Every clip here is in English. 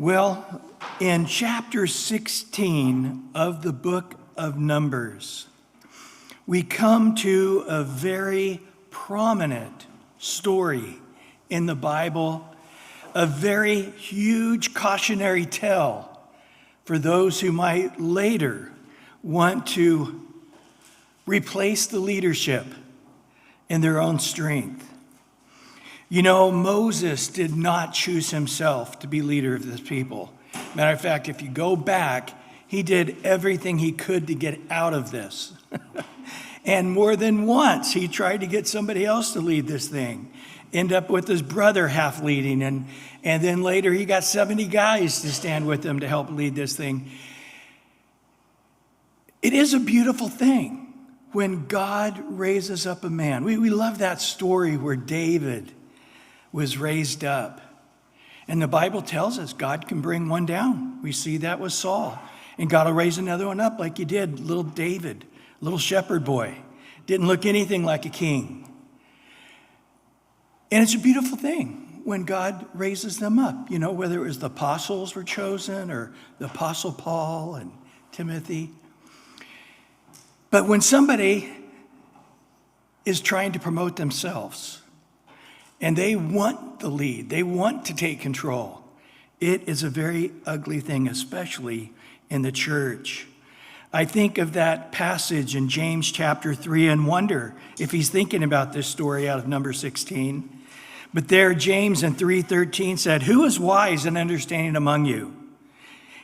Well, in chapter 16 of the book of Numbers, we come to a very prominent story in the Bible, a very huge cautionary tale for those who might later want to replace the leadership in their own strength. You know, Moses did not choose himself to be leader of this people. Matter of fact, if you go back, he did everything he could to get out of this. And more than once, he tried to get somebody else to lead this thing. End up with his brother half leading, and then later he got 70 guys to stand with him to help lead this thing. It is a beautiful thing when God raises up a man. We love that story where David was raised up. And the Bible tells us God can bring one down. We see that with Saul. And God will raise another one up like he did, little David, little shepherd boy. Didn't look anything like a king. And it's a beautiful thing when God raises them up. You know, whether it was the apostles were chosen or the apostle Paul and Timothy. But when somebody is trying to promote themselves, and they want the lead, they want to take control, it is a very ugly thing, especially in the church. I think of that passage in James chapter 3 and wonder if he's thinking about this story out of number 16. But there, James in 3:13 said, "Who is wise and understanding among you?"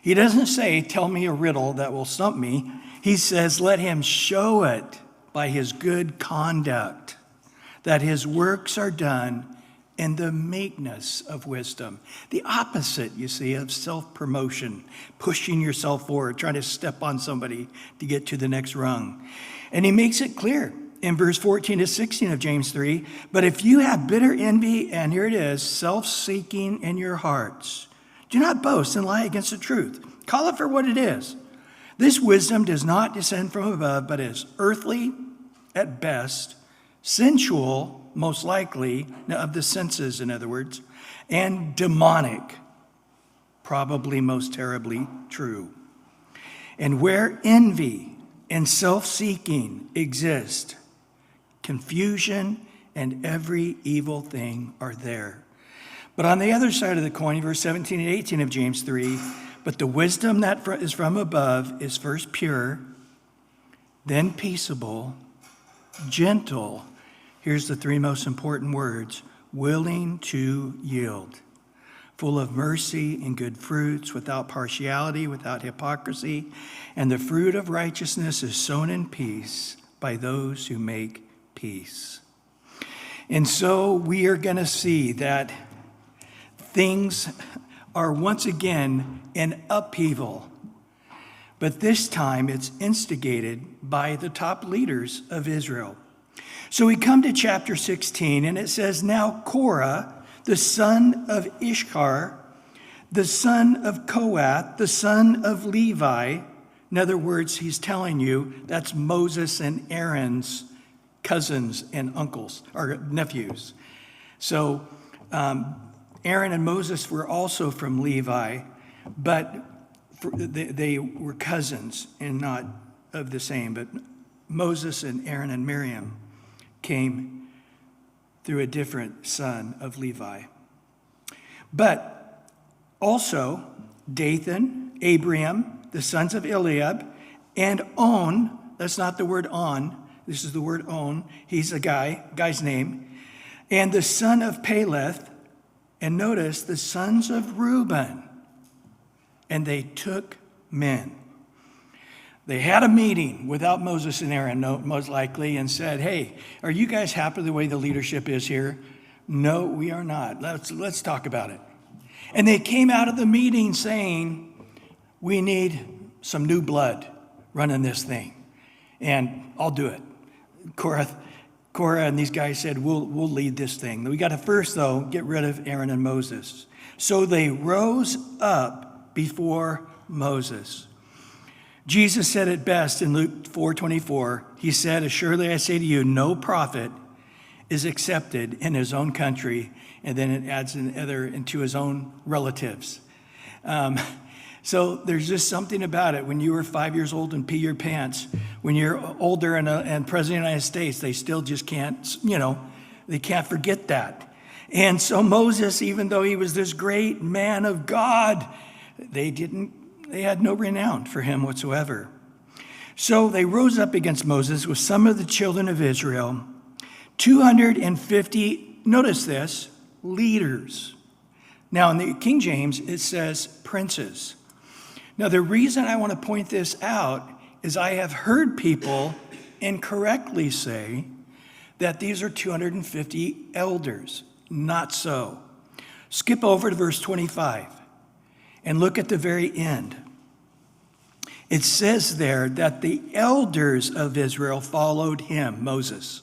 He doesn't say, "Tell me a riddle that will stump me." He says, "Let him show it by his good conduct, that his works are done in the meekness of wisdom." The opposite, you see, of self-promotion, pushing yourself forward, trying to step on somebody to get to the next rung. And he makes it clear in verse 14 to 16 of James 3, "But if you have bitter envy," and here it is, "self-seeking in your hearts, do not boast and lie against the truth. Call it for what it is. This wisdom does not descend from above, but is earthly at best, sensual, most likely, of the senses, in other words, and demonic, probably most terribly true. And where envy and self-seeking exist, confusion and every evil thing are there." But on the other side of the coin, verse 17 and 18 of James 3, "But the wisdom that is from above is first pure, then peaceable, gentle," here's the three most important words, "willing to yield, full of mercy and good fruits, without partiality, without hypocrisy. And the fruit of righteousness is sown in peace by those who make peace." And so we are going to see that things are once again in upheaval. But this time it's instigated by the top leaders of Israel. So we come to chapter 16, and it says, "Now Korah, the son of Ishkar, the son of Kohath, the son of Levi," in other words, he's telling you that's Moses and Aaron's cousins and uncles, or nephews. So Aaron and Moses were also from Levi, but they were cousins and not of the same. But Moses and Aaron and Miriam came through a different son of Levi. But also Dathan, Abiram, the sons of Eliab, and On, that's not the word on, this is the word On, he's a guy's name, and the son of Peleth, and notice the sons of Reuben, and they took men. They had a meeting without Moses and Aaron, most likely, and said, "Hey, are you guys happy the way the leadership is here?" "No, we are not. Let's talk about it." And they came out of the meeting saying, "We need some new blood running this thing, and I'll do it." Korah and these guys said, we'll lead this thing. We got to first, though, get rid of Aaron and Moses. So they rose up before Moses. Jesus said it best in Luke 4:24. He said, "Assuredly I say to you, no prophet is accepted in his own country." And then it adds another into his own relatives. So there's just something about it. When you were 5 years old and pee your pants, when you're older and President of the United States, they still just can't, they can't forget that. And so Moses, even though he was this great man of God, they had no renown for him whatsoever. So they rose up against Moses with some of the children of Israel, 250, notice this, leaders. Now in the King James, it says princes. Now the reason I want to point this out is I have heard people incorrectly say that these are 250 elders. Not so. Skip over to verse 25 and look at the very end. It says there that the elders of Israel followed him, Moses.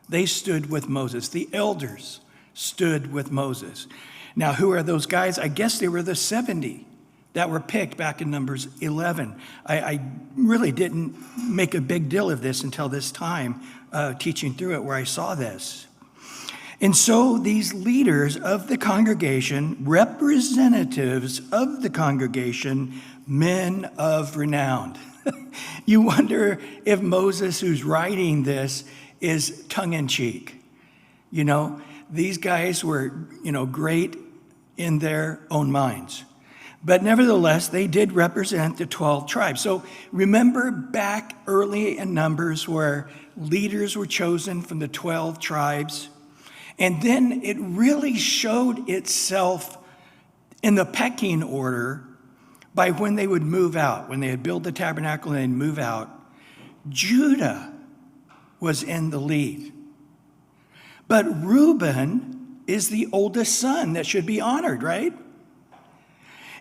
They stood with Moses. The elders stood with Moses. Now, who are those guys? I guess they were the 70 that were picked back in Numbers 11. I really didn't make a big deal of this until this time, teaching through it, where I saw this. And so these leaders of the congregation, representatives of the congregation, men of renown. You wonder if Moses, who's writing this, is tongue-in-cheek. These guys were, great in their own minds. But nevertheless, they did represent the 12 tribes. So remember back early in Numbers where leaders were chosen from the 12 tribes? And then it really showed itself in the pecking order by when they would move out. When they had built the tabernacle and they'd move out, Judah was in the lead. But Reuben is the oldest son that should be honored, right?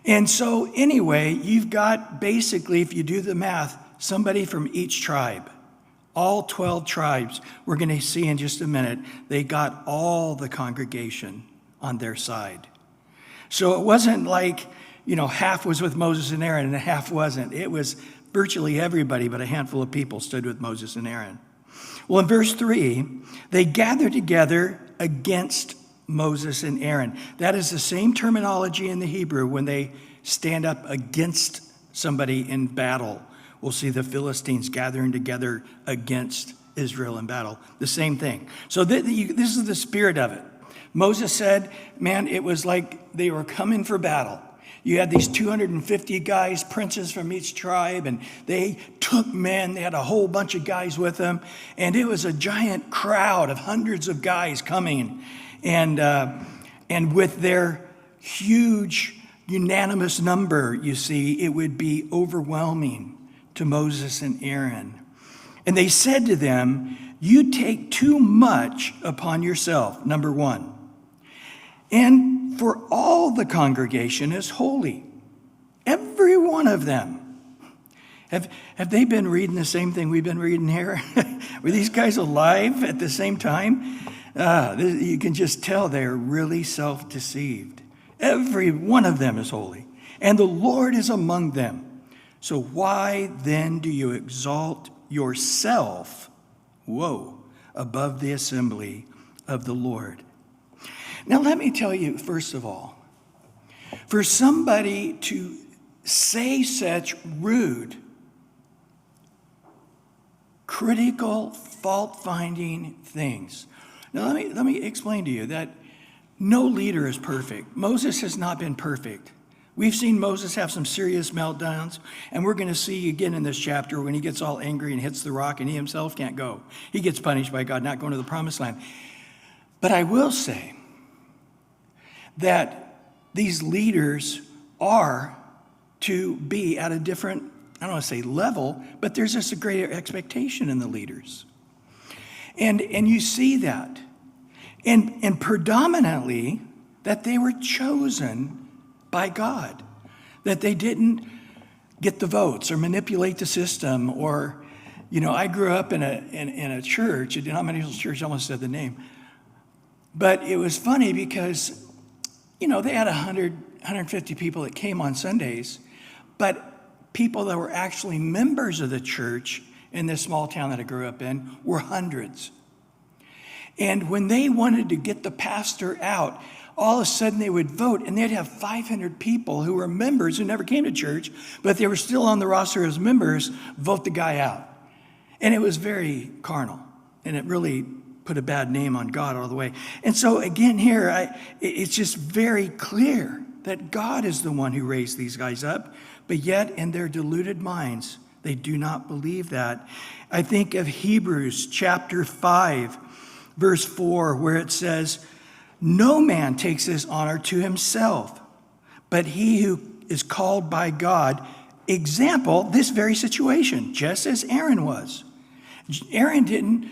And so anyway, you've got basically, if you do the math, somebody from each tribe. All 12 tribes, we're going to see in just a minute, they got all the congregation on their side. So it wasn't like, half was with Moses and Aaron and half wasn't. It was virtually everybody, but a handful of people stood with Moses and Aaron. Well, in verse 3, they gathered together against Moses and Aaron. That is the same terminology in the Hebrew when they stand up against somebody in battle. We'll see the Philistines gathering together against Israel in battle. The same thing. So this is the spirit of it. Moses said, man, it was like they were coming for battle. You had these 250 guys, princes from each tribe, and they took men. They had a whole bunch of guys with them. And it was a giant crowd of hundreds of guys coming. And with their huge unanimous number, you see, it would be overwhelming to Moses and Aaron. And they said to them, you take too much upon yourself, number one. And for all the congregation is holy. Every one of them. Have they been reading the same thing we've been reading here? Were these guys alive at the same time? You can just tell they're really self-deceived. Every one of them is holy. And the Lord is among them. So why then do you exalt yourself, above the assembly of the Lord? Now let me tell you, first of all, for somebody to say such rude, critical, fault-finding things. Now let me explain to you that no leader is perfect. Moses has not been perfect. We've seen Moses have some serious meltdowns, and we're going to see again in this chapter when he gets all angry and hits the rock and he himself can't go. He gets punished by God, not going to the promised land. But I will say that these leaders are to be at a different, I don't want to say level, but there's just a greater expectation in the leaders. And you see that. And predominantly that they were chosen by God, that they didn't get the votes or manipulate the system or, I grew up in a church, a denominational church, I almost said the name, but it was funny because, they had 150 people that came on Sundays, but people that were actually members of the church in this small town that I grew up in were hundreds. And when they wanted to get the pastor out, all of a sudden they would vote, and they'd have 500 people who were members who never came to church, but they were still on the roster as members, vote the guy out. And it was very carnal, and it really put a bad name on God all the way. And so again here, it's just very clear that God is the one who raised these guys up, but yet in their deluded minds, they do not believe that. I think of Hebrews chapter 5, verse 4, where it says, "No man takes this honor to himself, but he who is called by God." Example, this very situation, just as Aaron was. Aaron didn't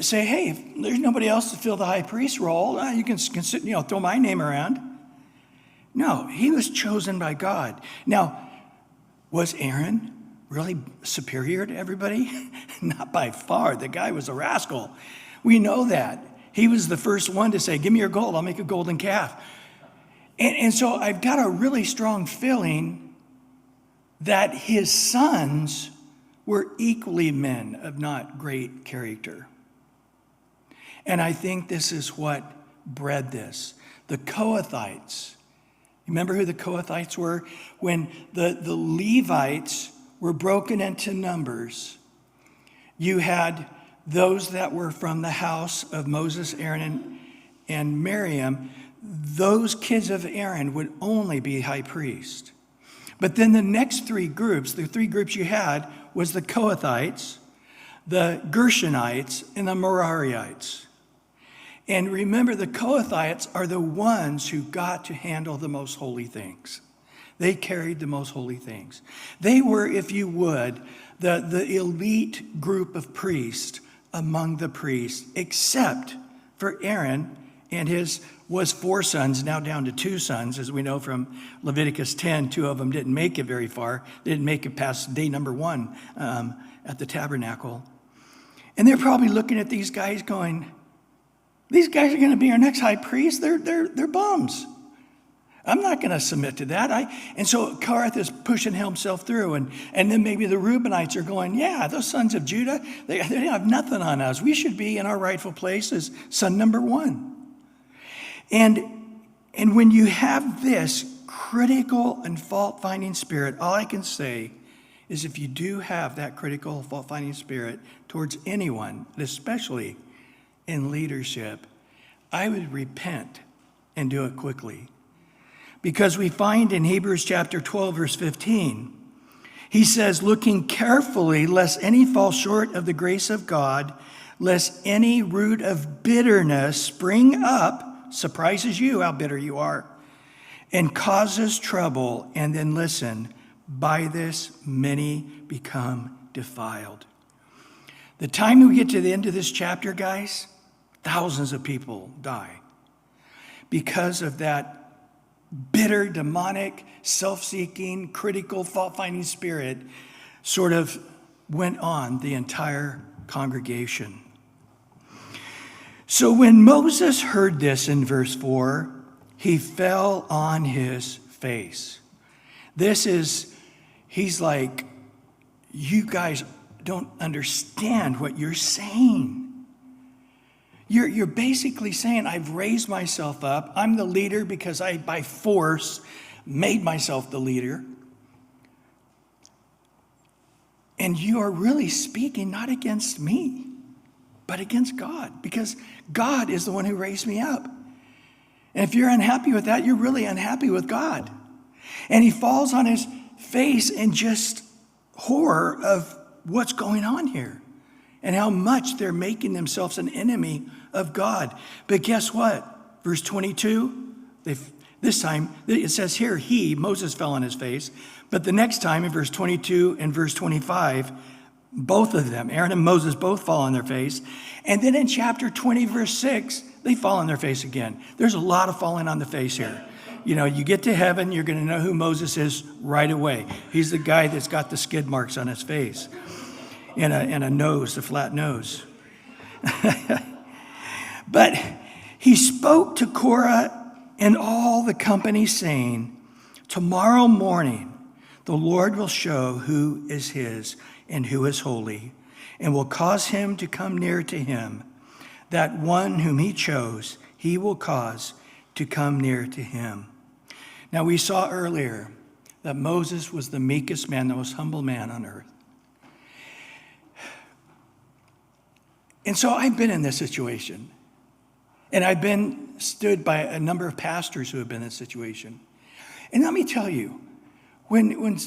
say, hey, if there's nobody else to fill the high priest role, you can throw my name around. No, he was chosen by God. Now, was Aaron really superior to everybody? Not by far. The guy was a rascal. We know that. He was the first one to say, give me your gold, I'll make a golden calf. And so I've got a really strong feeling that his sons were equally men of not great character. And I think this is what bred this. The Kohathites. Remember who the Kohathites were? When the Levites were broken into numbers, you had those that were from the house of Moses, Aaron, and Miriam. Those kids of Aaron would only be high priest. But then the next three groups, the three groups you had, was the Kohathites, the Gershonites, and the Merariites. And remember, the Kohathites are the ones who got to handle the most holy things. They carried the most holy things. They were, if you would, the elite group of priests among the priests, except for Aaron and his was 4 sons, now down to 2 sons, as we know from Leviticus 10. 2 of them didn't make it very far. They didn't make it past day number 1 at the tabernacle. And they're probably looking at these guys going, these guys are going to be our next high priest. They're bums. I'm not going to submit to that. And so Kohath is pushing himself through. And then maybe the Reubenites are going, yeah, those sons of Judah, they have nothing on us. We should be in our rightful place as son number 1. And when you have this critical and fault-finding spirit, all I can say is if you do have that critical fault-finding spirit towards anyone, especially in leadership, I would repent and do it quickly. Because we find in Hebrews chapter 12, verse 15, he says, looking carefully lest any fall short of the grace of God, lest any root of bitterness spring up, surprises you how bitter you are, and causes trouble. And then listen, by this many become defiled. The time we get to the end of this chapter, guys, thousands of people die because of that bitter, demonic, self-seeking, critical, fault-finding spirit sort of went on the entire congregation. So when Moses heard this in verse 4, he fell on his face. He's like, you guys don't understand what you're saying. You're basically saying, I've raised myself up. I'm the leader because I, by force, made myself the leader. And you are really speaking not against me, but against God, because God is the one who raised me up. And if you're unhappy with that, you're really unhappy with God. And he falls on his face in just horror of what's going on here and how much they're making themselves an enemy of God. But guess what? Verse 22, this time, it says here, Moses fell on his face. But the next time in verse 22 and verse 25, both of them, Aaron and Moses, both fall on their face. And then in chapter 20, verse 6, they fall on their face again. There's a lot of falling on the face here. You know, you get to heaven, you're going to know who Moses is right away. He's the guy that's got the skid marks on his face and a nose, a flat nose. But he spoke to Korah and all the company, saying, tomorrow morning the Lord will show who is his and who is holy, and will cause him to come near to him. That one whom he chose, he will cause to come near to him. Now we saw earlier that Moses was the meekest man, the most humble man on earth. And so I've been in this situation. And I've been stood by a number of pastors who have been in this situation. And let me tell you, when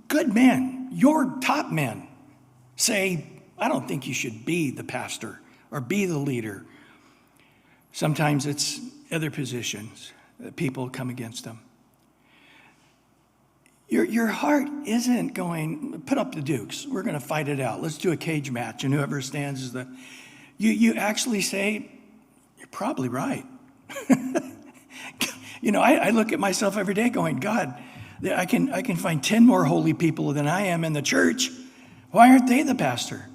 good men, your top men, say, I don't think you should be the pastor or be the leader, sometimes it's other positions that people come against them. Your heart isn't going, put up the dukes. We're going to fight it out. Let's do a cage match, and whoever stands is the... You actually say, you're probably right. I look at myself every day going, God, I can find 10 more holy people than I am in the church. Why aren't they the pastor?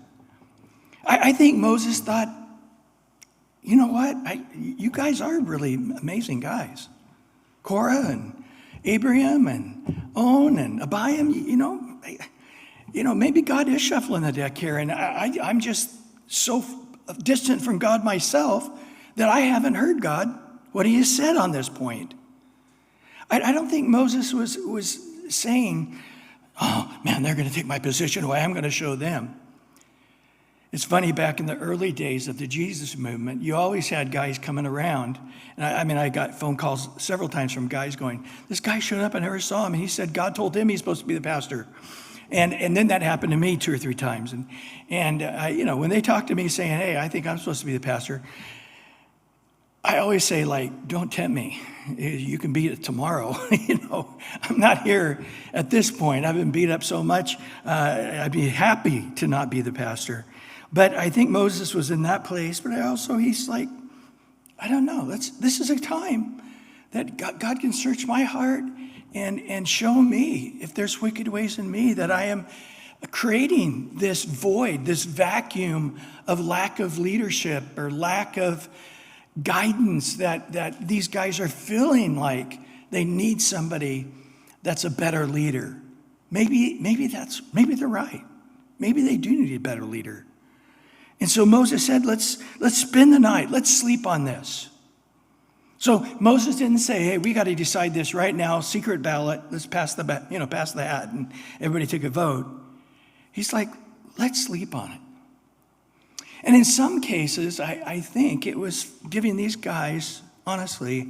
I think Moses thought, you know what? You guys are really amazing guys. Korah and Abraham and On and Abiam, maybe God is shuffling the deck here, and I'm just so distant from God myself that I haven't heard God, what he has said on this point. I don't think Moses was saying, oh, man, they're going to take my position away. I'm going to show them. It's funny, back in the early days of the Jesus movement, you always had guys coming around. And I got phone calls several times from guys going, this guy showed up, I never saw him. And he said God told him he's supposed to be the pastor. And then that happened to me 2 or 3 times. And when they talk to me saying, hey, I think I'm supposed to be the pastor, I always say, don't tempt me. You can beat it tomorrow. I'm not here at this point. I've been beat up so much. I'd be happy to not be the pastor. But I think Moses was in that place. But he's like, I don't know. This is a time that God can search my heart and show me if there's wicked ways in me, that I am creating this void, this vacuum of lack of leadership or lack of guidance that these guys are feeling like they need somebody that's a better leader. Maybe they're right. Maybe they do need a better leader. And so Moses said, let's spend the night. Let's sleep on this. So Moses didn't say, hey, we got to decide this right now, secret ballot. Let's pass the hat, and everybody take a vote. He's like, let's sleep on it. And in some cases, I think it was giving these guys, honestly,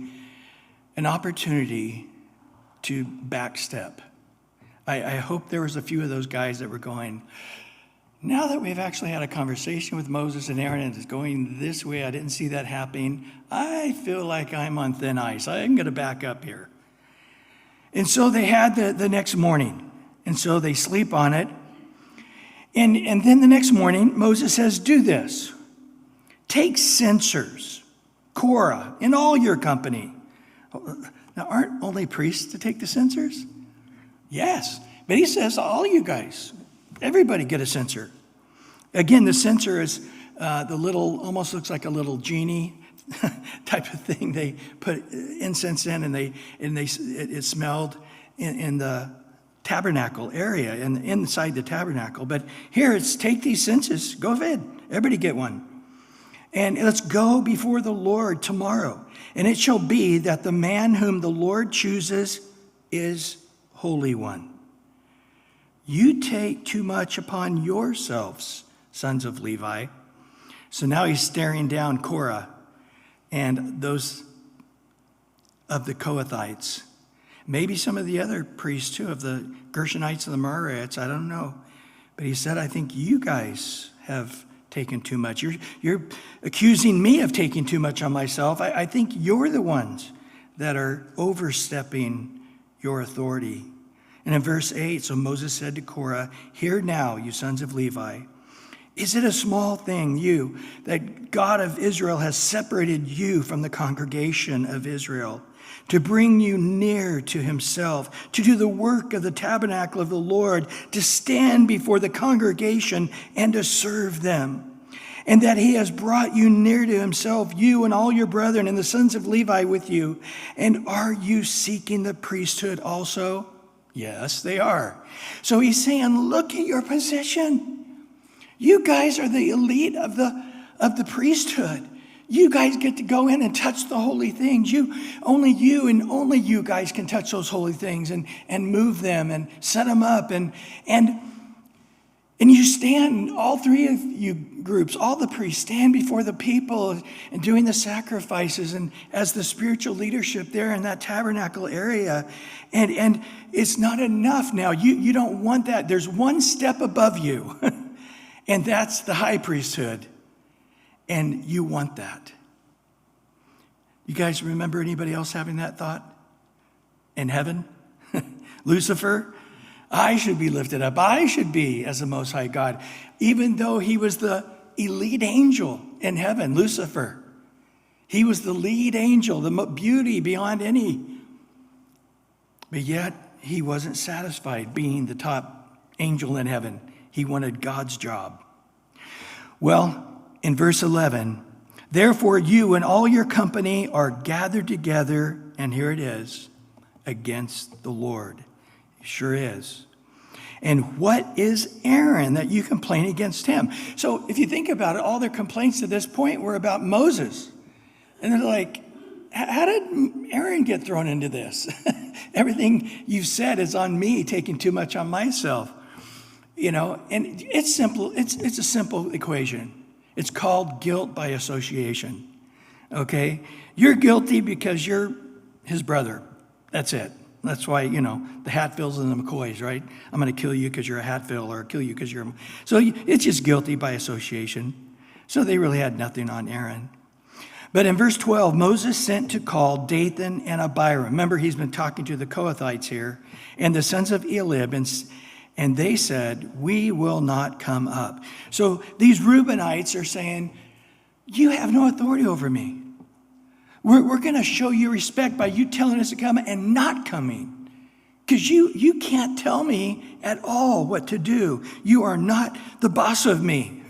an opportunity to backstep. I hope there was a few of those guys that were going, now that we've actually had a conversation with Moses and Aaron and it's going this way, I didn't see that happening, I feel like I'm on thin ice. I'm going to back up here. And so they had the next morning. And so they sleep on it. And then the next morning, Moses says, do this. Take censers, Korah, in all your company. Now, aren't only priests to take the censers? Yes. But he says, all you guys, everybody get a censer. Again, the censer is the little, almost looks like a little genie type of thing. They put incense in, and it smelled in the tabernacle area and inside the tabernacle. But here it's take these censers, go ahead, everybody get one. And let's go before the Lord tomorrow. And it shall be that the man whom the Lord chooses is Holy One. You take too much upon yourselves, sons of Levi. So now he's staring down Korah and those of the Kohathites. Maybe some of the other priests too, of the Gershonites and the Merarites, I don't know. But he said, I think you guys have taken too much. You're accusing me of taking too much on myself. I think you're the ones that are overstepping your authority. And in verse 8, so Moses said to Korah, hear now, you sons of Levi, is it a small thing, you, that God of Israel has separated you from the congregation of Israel, to bring you near to himself, to do the work of the tabernacle of the Lord, to stand before the congregation and to serve them, and that he has brought you near to himself, you and all your brethren and the sons of Levi with you? And are you seeking the priesthood also? Yes, they are. So he's saying, look at your position. You guys are the elite of the priesthood. You guys get to go in and touch the holy things. Only you guys can touch those holy things and move them and set them up. And you stand, all three of you groups, all the priests stand before the people and doing the sacrifices and as the spiritual leadership there in that tabernacle area. And it's not enough now. You don't want that. There's one step above you, and that's the high priesthood. And you want that. You guys remember anybody else having that thought? In heaven? Lucifer? I should be lifted up. I should be as the Most High God. Even though he was the elite angel in heaven, Lucifer. He was the lead angel, the beauty beyond any. But yet, he wasn't satisfied being the top angel in heaven. He wanted God's job. Well, in verse 11, therefore you and all your company are gathered together, and here it is, against the Lord. It sure is. And what is Aaron that you complain against him? So if you think about it, all their complaints to this point were about Moses. And they're like, how did Aaron get thrown into this? Everything you've said is on me, taking too much on myself. And it's simple. It's a simple equation. It's called guilt by association, okay? You're guilty because you're his brother. That's it. That's why, the Hatfields and the McCoys, right? I'm going to kill you because you're a Hatfield, or kill you because you're So it's just guilty by association. So they really had nothing on Aaron. But in verse 12, Moses sent to call Dathan and Abiram. Remember, he's been talking to the Kohathites here, and the sons of Eliab, and they said, we will not come up. So these Reubenites are saying, you have no authority over me. We're going to show you respect by you telling us to come and not coming. Because you can't tell me at all what to do. You are not the boss of me.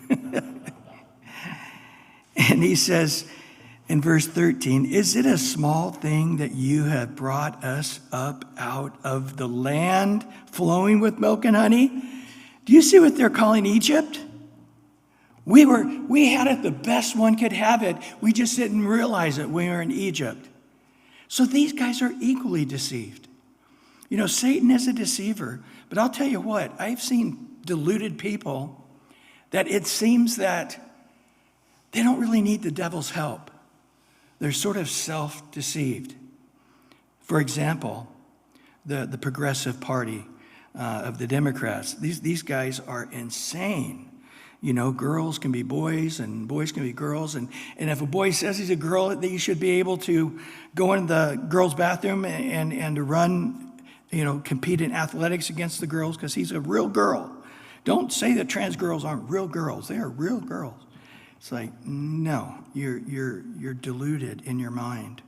And he says in verse 13, is it a small thing that you have brought us up out of the land flowing with milk and honey? Do you see what they're calling Egypt? We had it the best one could have it. We just didn't realize it when we were in Egypt. So these guys are equally deceived. Satan is a deceiver. But I'll tell you what, I've seen deluded people that it seems that they don't really need the devil's help. They're sort of self-deceived. For example, the Progressive Party of the Democrats, these guys are insane. Girls can be boys and boys can be girls. And if a boy says he's a girl, that you should be able to go in the girls' bathroom and to run, compete in athletics against the girls because he's a real girl. Don't say that trans girls aren't real girls. They are real girls. It's like, no, you're deluded in your mind.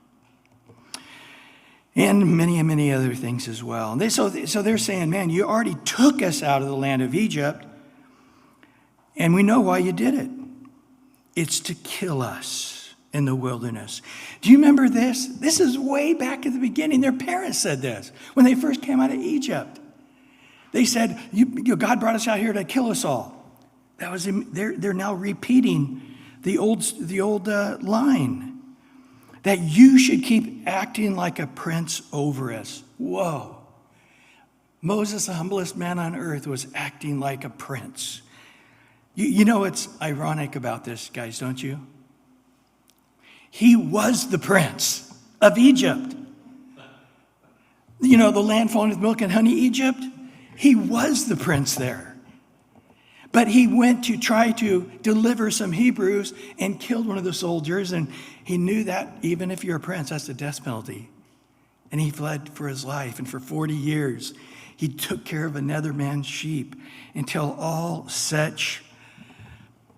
And many other things as well. So they're saying, man, you already took us out of the land of Egypt. And we know why you did it. It's to kill us in the wilderness. Do you remember this? This is way back at the beginning. Their parents said this when they first came out of Egypt. They said, God brought us out here to kill us all. That was they're now repeating the old line that you should keep acting like a prince over us. Whoa. Moses, the humblest man on earth, was acting like a prince. You know what's ironic about this, guys, don't you? He was the prince of Egypt. The land flowing with milk and honey, Egypt. He was the prince there. But he went to try to deliver some Hebrews and killed one of the soldiers. And he knew that even if you're a prince, that's the death penalty. And he fled for his life. And for 40 years, he took care of another man's sheep until all such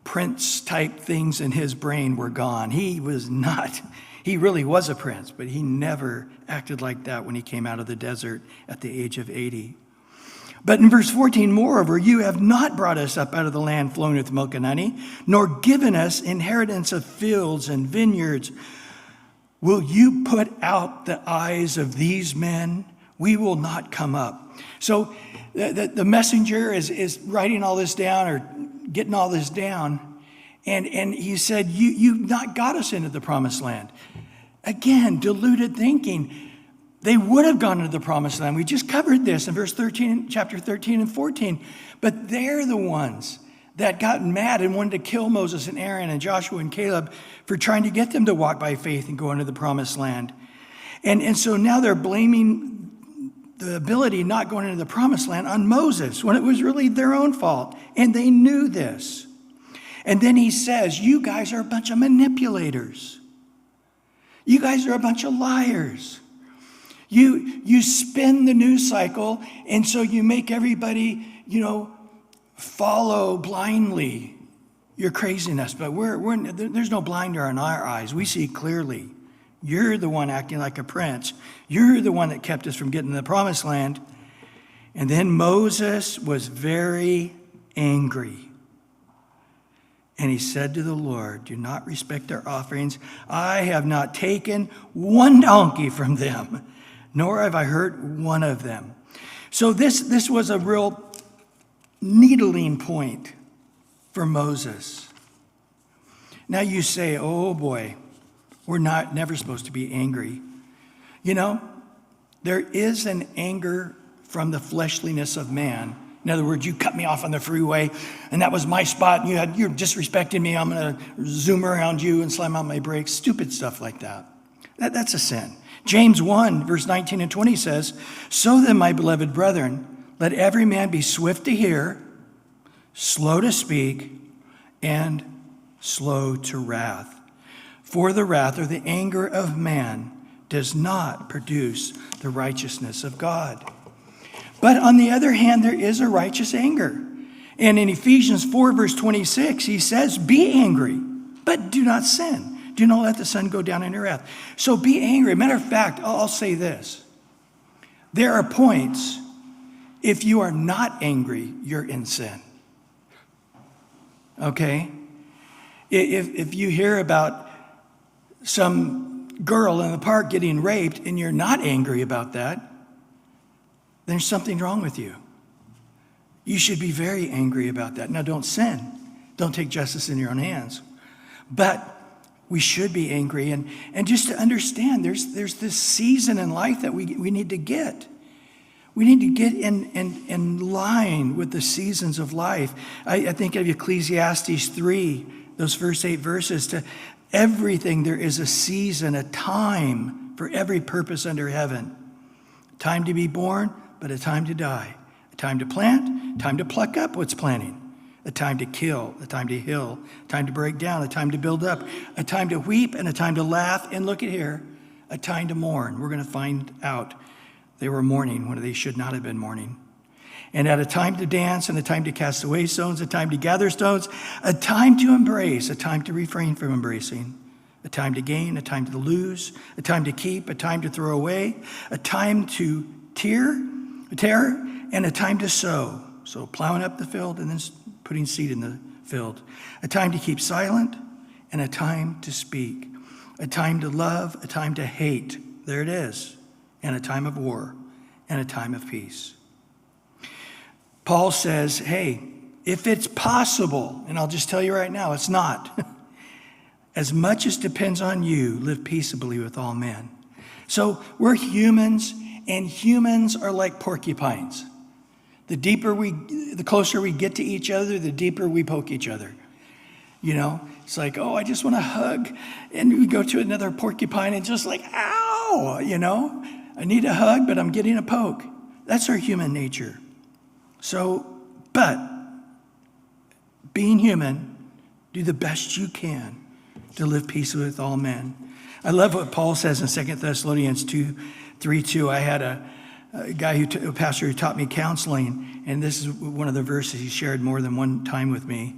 prince-type things in his brain were gone. He really was a prince, but he never acted like that when he came out of the desert at the age of 80. But in verse 14, moreover, you have not brought us up out of the land flowing with milk and honey, nor given us inheritance of fields and vineyards. Will you put out the eyes of these men? We will not come up. So the messenger is writing all this down or getting all this down. And he said, you've not got us into the promised land. Again, deluded thinking. They would have gone into the promised land. We just covered this in chapter 13 and 14. But they're the ones that got mad and wanted to kill Moses and Aaron and Joshua and Caleb for trying to get them to walk by faith and go into the promised land. And so now they're blaming the ability not going into the promised land on Moses when it was really their own fault. And they knew this. And then he says, you guys are a bunch of manipulators. You guys are a bunch of liars. You spin the news cycle, and so you make everybody, follow blindly your craziness. But there's no blinder in our eyes. We see clearly. You're the one acting like a prince. You're the one that kept us from getting to the promised land. And then Moses was very angry. And he said to the Lord, do not respect their offerings. I have not taken one donkey from them, nor have I hurt one of them. So this was a real needling point for Moses. Now you say, oh boy, we're never supposed to be angry. There is an anger from the fleshliness of man. In other words, you cut me off on the freeway, and that was my spot, and you're disrespecting me. I'm going to zoom around you and slam on my brakes. Stupid stuff like that. That's a sin. James 1, verse 19 and 20 says, so then, my beloved brethren, let every man be swift to hear, slow to speak, and slow to wrath. For the wrath or the anger of man does not produce the righteousness of God. But on the other hand, there is a righteous anger. And in Ephesians 4, verse 26, he says, be angry, but do not sin. Do not let the sun go down in your wrath. So be angry. Matter of fact, I'll say this. There are points, if you are not angry, you're in sin. Okay? If you hear about some girl in the park getting raped and you're not angry about that, there's something wrong with you. You should be very angry about that. Now, don't sin. Don't take justice in your own hands. But we should be angry. And just to understand, there's this season in life that we need to get. We need to get in line with the seasons of life. I think of Ecclesiastes 3, those first 8 verses. To everything there is a season, a time for every purpose under heaven. A time to be born, but a time to die. A time to plant, time to pluck up what's planting. A time to kill, a time to heal, a time to break down, a time to build up, a time to weep, and a time to laugh. And look at here, a time to mourn. We're going to find out they were mourning when they should not have been mourning. And at a time to dance, and a time to cast away stones, a time to gather stones, a time to embrace, a time to refrain from embracing, a time to gain, a time to lose, a time to keep, a time to throw away, a time to tear, and a time to sow. So plowing up the field and then putting seed in the field. A time to keep silent and a time to speak. A time to love, a time to hate. There it is. And a time of war and a time of peace. Paul says, hey, if it's possible, and I'll just tell you right now, it's not. As much as depends on you, live peaceably with all men. So we're humans, and humans are like porcupines. The closer we get to each other, the deeper we poke each other. It's like, oh, I just want to hug. And we go to another porcupine and just like, ow, I need a hug, but I'm getting a poke. That's our human nature. So, but being human, do the best you can to live peaceably with all men. I love what Paul says in 2 Thessalonians 2:3-2. I had a guy, a pastor who taught me counseling, and this is one of the verses he shared more than one time with me.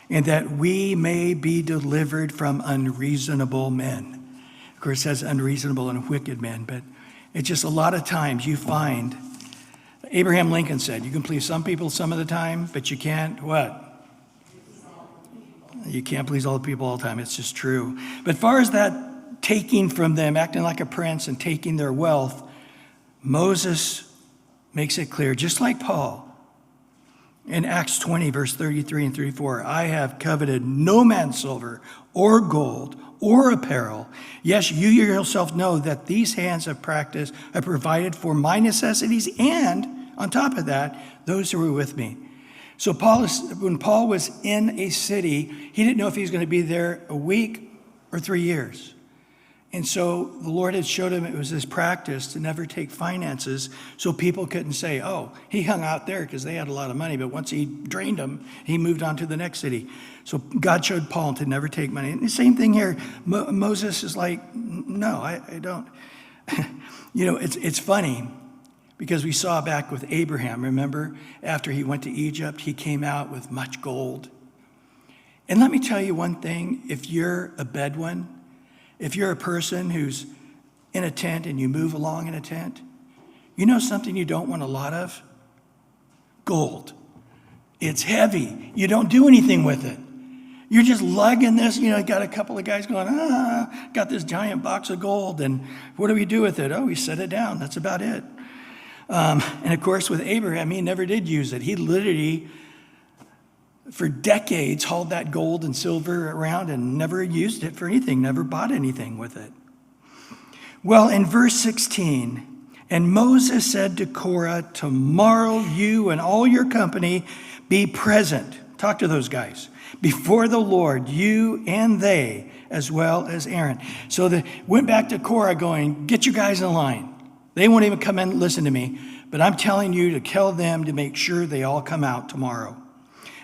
And that we may be delivered from unreasonable men. Of course, it says unreasonable and wicked men, but it's just a lot of times you find, Abraham Lincoln said, you can please some people some of the time, but you can't what? You can't please all the people all the time. It's just true. But as far as that taking from them, acting like a prince and taking their wealth, Moses makes it clear, just like Paul, In Acts 20, verse 33 and 34, I have coveted no man's silver or gold or apparel. Yes, you yourself know that these hands have provided for my necessities, and on top of that, those who were with me. So when Paul was in a city, he didn't know if he was going to be there a week or 3 years. And so the Lord had showed him it was his practice to never take finances, so people couldn't say, oh, he hung out there because they had a lot of money, but once he drained them, he moved on to the next city. So God showed Paul to never take money. And the same thing here. Moses is like, no, I don't. It's funny because we saw back with Abraham, remember? After he went to Egypt, he came out with much gold. And let me tell you one thing. If you're a Bedouin, if you're a person who's in a tent and you move along in a tent, you know something you don't want a lot of? Gold. It's heavy. You don't do anything with it. You're just lugging this, got a couple of guys going, got this giant box of gold, and what do we do with it? Oh, we set it down. That's about it. And of course, with Abraham, he never did use it. He literally, for decades, hauled that gold and silver around and never used it for anything, never bought anything with it. Well, in verse 16, and Moses said to Korah, tomorrow you and all your company be present. Talk to those guys. Before the Lord, you and they, as well as Aaron. So they went back to Korah going, get your guys in line. They won't even come in and listen to me, but I'm telling you to tell them to make sure they all come out tomorrow.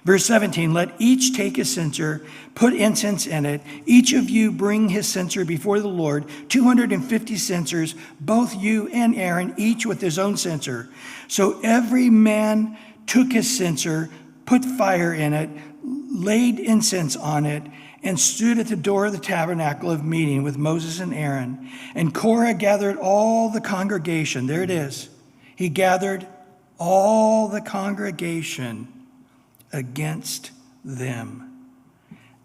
Verse 17, let each take his censer, put incense in it. Each of you bring his censer before the Lord, 250 censers, both you and Aaron, each with his own censer. So every man took his censer, put fire in it, laid incense on it, and stood at the door of the tabernacle of meeting with Moses and Aaron. And Korah gathered all the congregation. There it is. He gathered all the congregation against them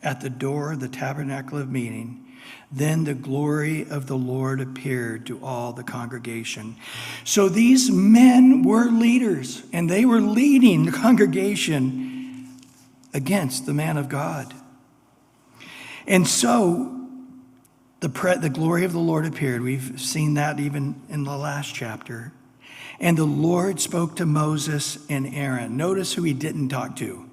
at the door of the tabernacle of meeting. Then the glory of the Lord appeared to all the congregation. So these men were leaders, and they were leading the congregation against the man of God. And so the glory of the Lord appeared. We've seen that even in the last chapter. And the Lord spoke to Moses and Aaron. Notice who he didn't talk to.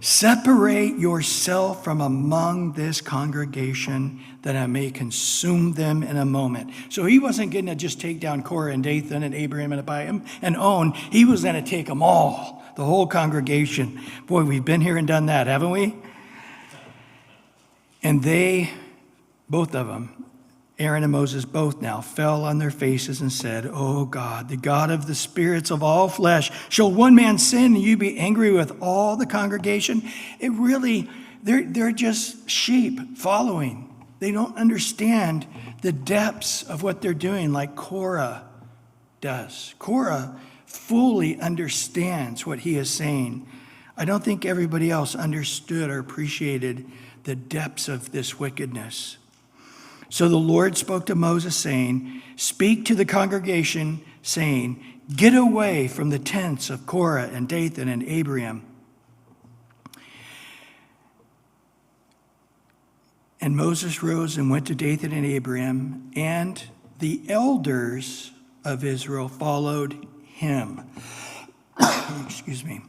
Separate yourself from among this congregation that I may consume them in a moment. So he wasn't going to just take down Korah and Dathan and Abraham and Abiam and On. He was going to take them all, the whole congregation. Boy, we've been here and done that, haven't we? And they, both of them, Aaron and Moses both now fell on their faces and said, "Oh God, the God of the spirits of all flesh, shall one man sin and you be angry with all the congregation?" It really, they're just sheep following. They don't understand the depths of what they're doing like Korah does. Korah fully understands what he is saying. I don't think everybody else understood or appreciated the depths of this wickedness. So the Lord spoke to Moses, saying, "Speak to the congregation, saying, get away from the tents of Korah and Dathan and Abiram." And Moses rose and went to Dathan and Abiram, and the elders of Israel followed him. Excuse me.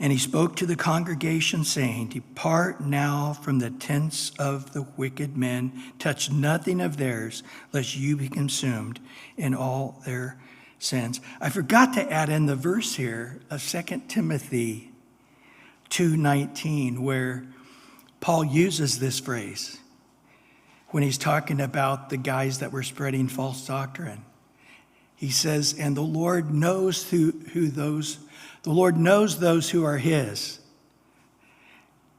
And he spoke to the congregation, saying, "Depart now from the tents of the wicked men. Touch nothing of theirs, lest you be consumed in all their sins." I forgot to add in the verse here of 2 Timothy 2:19, where Paul uses this phrase when he's talking about the guys that were spreading false doctrine. He says, "And the Lord knows the Lord knows those who are his,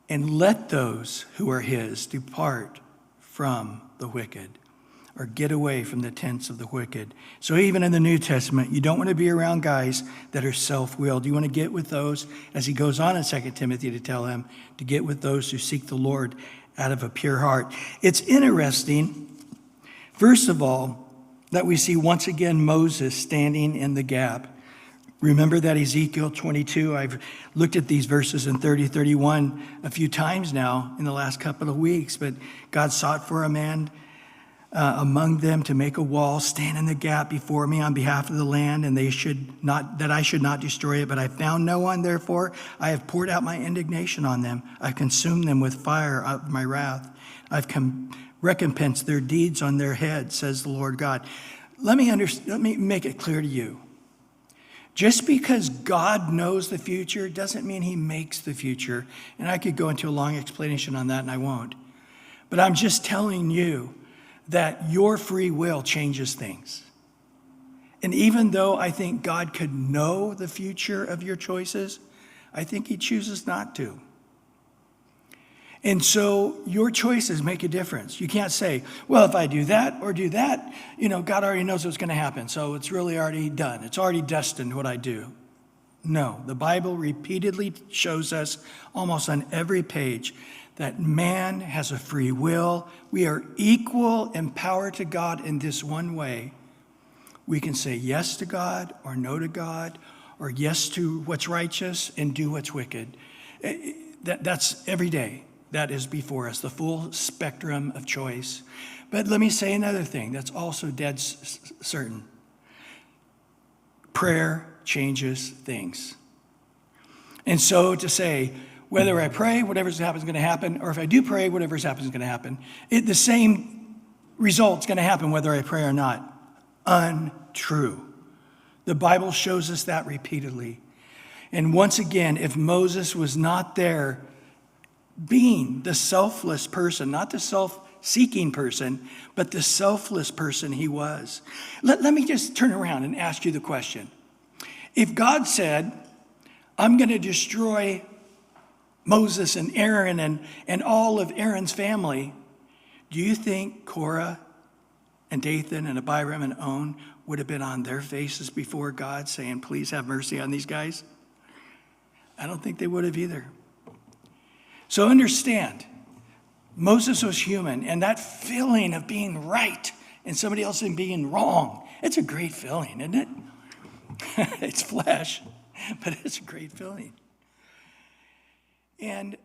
and let those who are his depart from the wicked," or get away from the tents of the wicked. So even in the New Testament, you don't want to be around guys that are self-willed. You want to get with those, as he goes on in 2 Timothy to tell him, to get with those who seek the Lord out of a pure heart. It's interesting, first of all, that we see once again Moses standing in the gap. Remember that Ezekiel 22, I've looked at these verses in 30, 31 a few times now in the last couple of weeks, but God sought for a man among them to make a wall, stand in the gap before me on behalf of the land, and I should not destroy it. But I found no one, therefore I have poured out my indignation on them. I've consumed them with fire of my wrath. I've recompensed their deeds on their heads, says the Lord God. Let me make it clear to you. Just because God knows the future doesn't mean he makes the future. And I could go into a long explanation on that, and I won't. But I'm just telling you that your free will changes things. And even though I think God could know the future of your choices, I think he chooses not to. And so your choices make a difference. You can't say, well, if I do that or do that, God already knows what's going to happen. So it's really already done. It's already destined what I do. No, the Bible repeatedly shows us almost on every page that man has a free will. We are equal in power to God in this one way. We can say yes to God or no to God, or yes to what's righteous and do what's wicked. That's every day. That is before us, the full spectrum of choice. But let me say another thing that's also dead certain. Prayer changes things. And so to say, whether I pray, whatever's happens is going to happen, or if I do pray, whatever's happens is going to happen, the same result's going to happen whether I pray or not. Untrue. The Bible shows us that repeatedly. And once again, if Moses was not there, being the selfless person, not the self-seeking person, but the selfless person he was. Let me just turn around and ask you the question. If God said, I'm going to destroy Moses and Aaron and all of Aaron's family, do you think Korah and Dathan and Abiram and On would have been on their faces before God saying, please have mercy on these guys? I don't think they would have either. So understand, Moses was human, and that feeling of being right and somebody else being wrong, it's a great feeling, isn't it? It's flesh, but it's a great feeling. And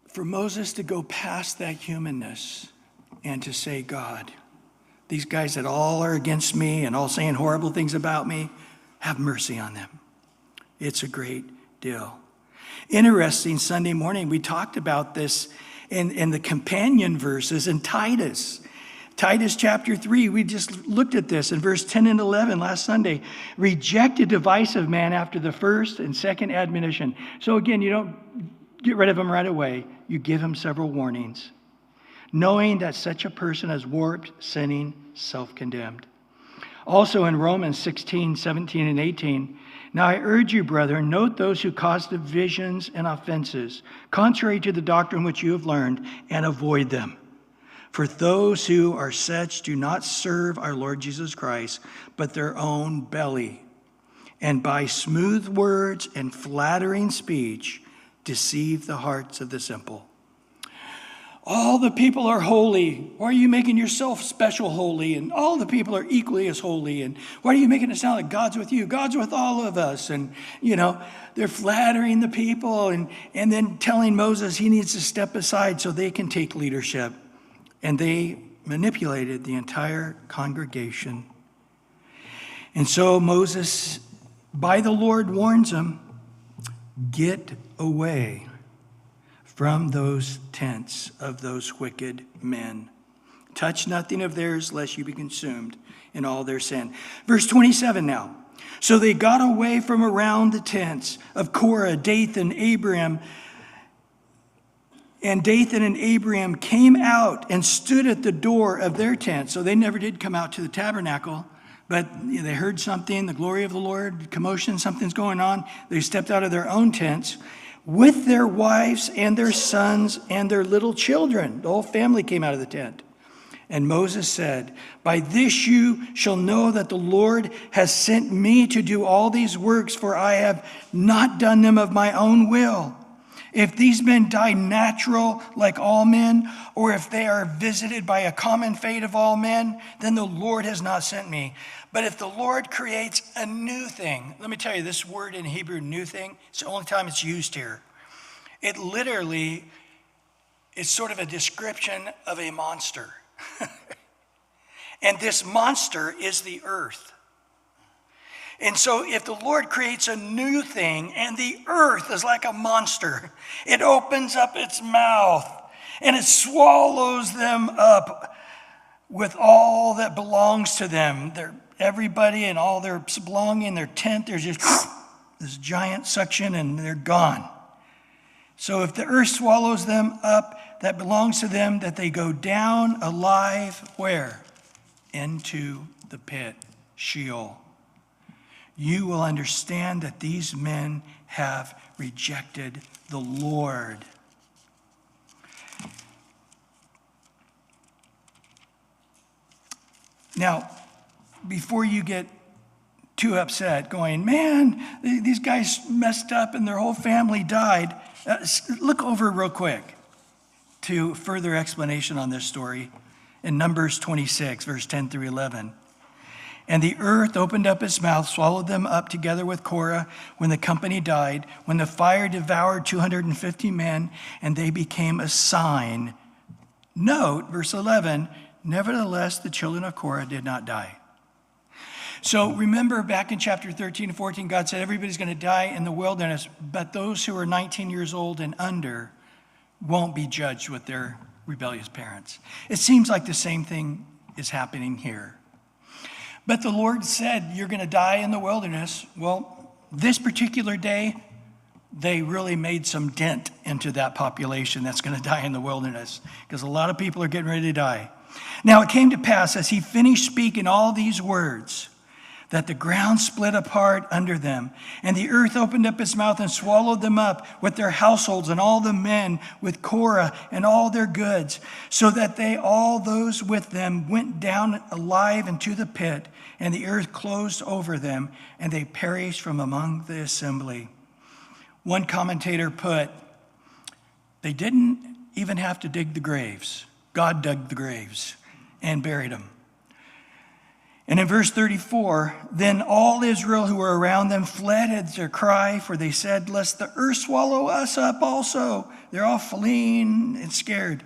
for Moses to go past that humanness and to say, God, these guys that all are against me and all saying horrible things about me, have mercy on them. It's a great deal. Interesting, Sunday morning, we talked about this in the companion verses in Titus. Titus chapter 3, we just looked at this in verse 10 and 11 last Sunday. Reject a divisive man after the first and second admonition. So again, you don't get rid of him right away. You give him several warnings, knowing that such a person is warped, sinning, self-condemned. Also in Romans 16, 17, and 18, now I urge you, brethren, note those who cause divisions and offenses, contrary to the doctrine which you have learned, and avoid them. For those who are such do not serve our Lord Jesus Christ, but their own belly, and by smooth words and flattering speech deceive the hearts of the simple. All the people are holy. Why are you making yourself special holy? And all the people are equally as holy. And why are you making it sound like God's with you? God's with all of us. And, they're flattering the people and then telling Moses he needs to step aside so they can take leadership. And they manipulated the entire congregation. And so Moses, by the Lord, warns them, get away from those tents of those wicked men. Touch nothing of theirs, lest you be consumed in all their sin. Verse 27 now. So they got away from around the tents of Korah, Dathan, Abiram. And Dathan and Abiram came out and stood at the door of their tent. So they never did come out to the tabernacle, but they heard something, the glory of the Lord, commotion, something's going on. They stepped out of their own tents with their wives and their sons and their little children. The whole family came out of the tent. And Moses said, by this you shall know that the Lord has sent me to do all these works, for I have not done them of my own will. If these men die natural like all men, or if they are visited by a common fate of all men, then the Lord has not sent me. But if the Lord creates a new thing," let me tell you, this word in Hebrew, new thing, it's the only time it's used here. It literally is sort of a description of a monster. And this monster is the earth. And so if the Lord creates a new thing and the earth is like a monster, it opens up its mouth and it swallows them up with all that belongs to them. Everybody and all their belonging, their tent, there's just this giant suction and they're gone. So if the earth swallows them up, that belongs to them, that they go down alive, where? Into the pit, Sheol. You will understand that these men have rejected the Lord. Now, before you get too upset going, "Man, these guys messed up and their whole family died," look over real quick to further explanation on this story in Numbers 26, verse 10 through 11. "And the earth opened up its mouth, swallowed them up together with Korah when the company died, when the fire devoured 250 men, and they became a sign." Note, verse 11, "Nevertheless, the children of Korah did not die." So remember back in chapter 13 and 14, God said everybody's going to die in the wilderness, but those who are 19 years old and under won't be judged with their rebellious parents. It seems like the same thing is happening here. But the Lord said, you're going to die in the wilderness. Well, this particular day, they really made some dent into that population that's going to die in the wilderness, because a lot of people are getting ready to die. "Now it came to pass, as he finished speaking all these words, that the ground split apart under them, and the earth opened up its mouth and swallowed them up with their households and all the men with Korah and all their goods, so that they, all those with them, went down alive into the pit, and the earth closed over them, and they perished from among the assembly." One commentator put, they didn't even have to dig the graves. God dug the graves and buried them. And in verse 34, "Then all Israel who were around them fled at their cry, for they said, lest the earth swallow us up also." They're all fleeing and scared.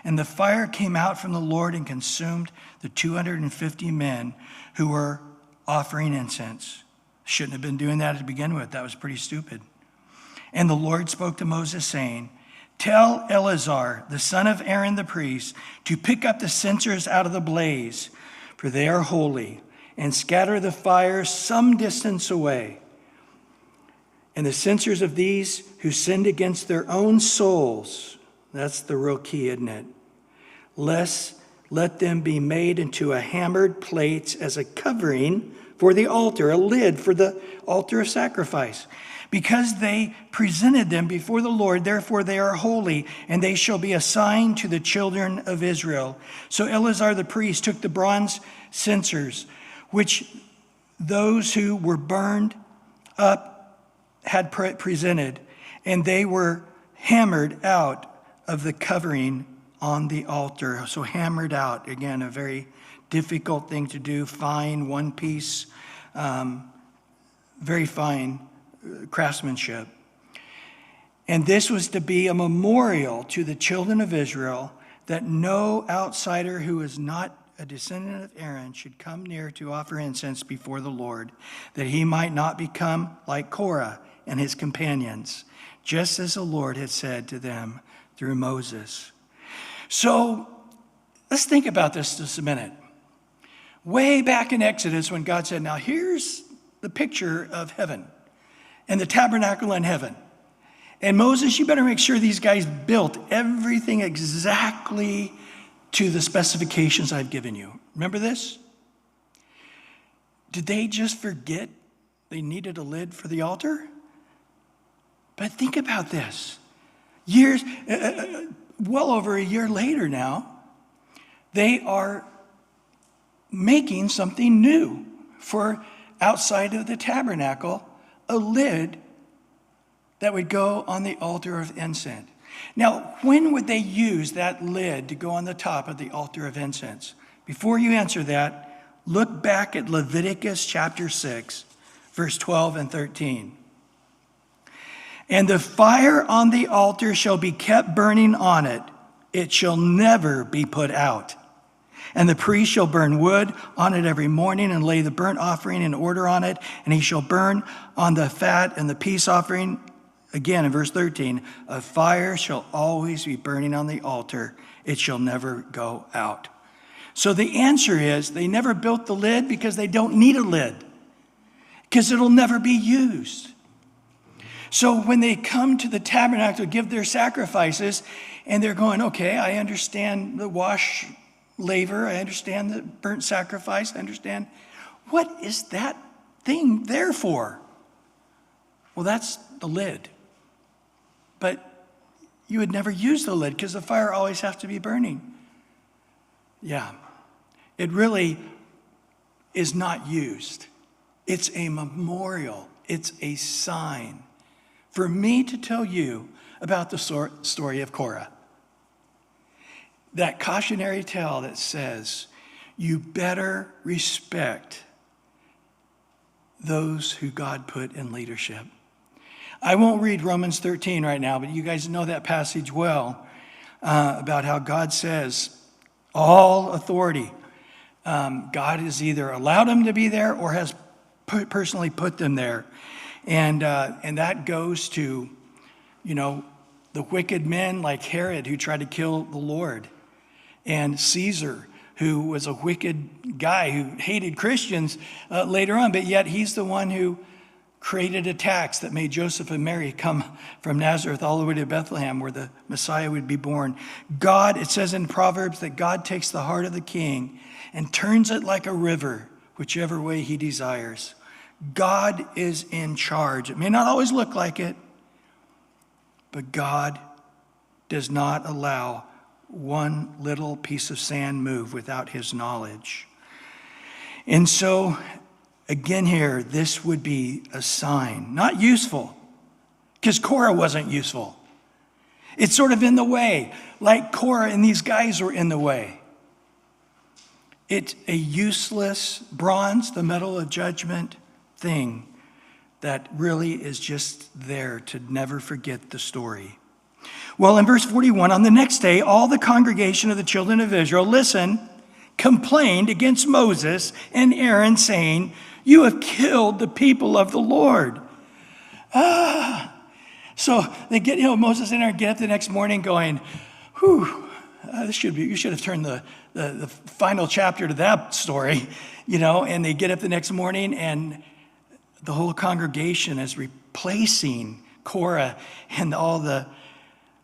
"And the fire came out from the Lord and consumed the 250 men who were offering incense." Shouldn't have been doing that to begin with. That was pretty stupid. "And the Lord spoke to Moses, saying, Tell Eleazar, the son of Aaron the priest, to pick up the censers out of the blaze, for they are holy, and scatter the fire some distance away. And the censers of these who sinned against their own souls," that's the real key, isn't it? "Let them be made into a hammered plates as a covering for the altar, a lid for the altar of sacrifice. Because they presented them before the Lord, therefore they are holy, and they shall be a sign to the children of Israel." So Eleazar the priest took the bronze censers, which those who were burned up had presented, and they were hammered out of the covering on the altar. So hammered out, again, a very difficult thing to do, fine, one piece, very fine craftsmanship. And this was to be a memorial to the children of Israel, that no outsider who is not a descendant of Aaron should come near to offer incense before the Lord, that he might not become like Korah and his companions, just as the Lord had said to them through Moses. So let's think about this just a minute. Way back in Exodus, when God said, now here's the picture of heaven and the tabernacle in heaven. And Moses, you better make sure these guys built everything exactly to the specifications I've given you. Remember this? Did they just forget they needed a lid for the altar? But think about this. Years, well over a year later now, they are making something new for outside of the tabernacle, a lid that would go on the altar of incense. Now, when would they use that lid to go on the top of the altar of incense? Before you answer that, look back at Leviticus chapter 6, verse 12 and 13. And the fire on the altar shall be kept burning on it. It shall never be put out. And the priest shall burn wood on it every morning and lay the burnt offering in order on it. And he shall burn on the fat and the peace offering. Again, in verse 13, a fire shall always be burning on the altar. It shall never go out. So the answer is they never built the lid because they don't need a lid, because it'll never be used. So when they come to the tabernacle to give their sacrifices, and they're going, okay, I understand the wash laver, I understand the burnt sacrifice, I understand. What is that thing there for? Well, that's the lid. But you would never use the lid because the fire always has to be burning. Yeah, it really is not used. It's a memorial. It's a sign for me to tell you about the story of Korah. That cautionary tale that says, you better respect those who God put in leadership. I won't read Romans 13 right now, but you guys know that passage well, about how God says all authority. God has either allowed them to be there or has personally put them there. And that goes to, the wicked men like Herod who tried to kill the Lord, and Caesar, who was a wicked guy who hated Christians later on, but yet he's the one who created a tax that made Joseph and Mary come from Nazareth all the way to Bethlehem where the Messiah would be born. God, it says in Proverbs that God takes the heart of the king and turns it like a river, whichever way he desires. God is in charge. It may not always look like it, but God does not allow one little piece of sand move without his knowledge. And so, again here, this would be a sign, not useful, because Korah wasn't useful. It's sort of in the way, like Korah and these guys were in the way. It's a useless bronze, the metal of judgment thing that really is just there to never forget the story. Well, in verse 41, on the next day, all the congregation of the children of Israel, complained against Moses and Aaron, saying, you have killed the people of the Lord. So they get, Moses and Aaron get up the next morning going, whew, you should have turned the final chapter to that story, and they get up the next morning and the whole congregation is replacing Korah and all the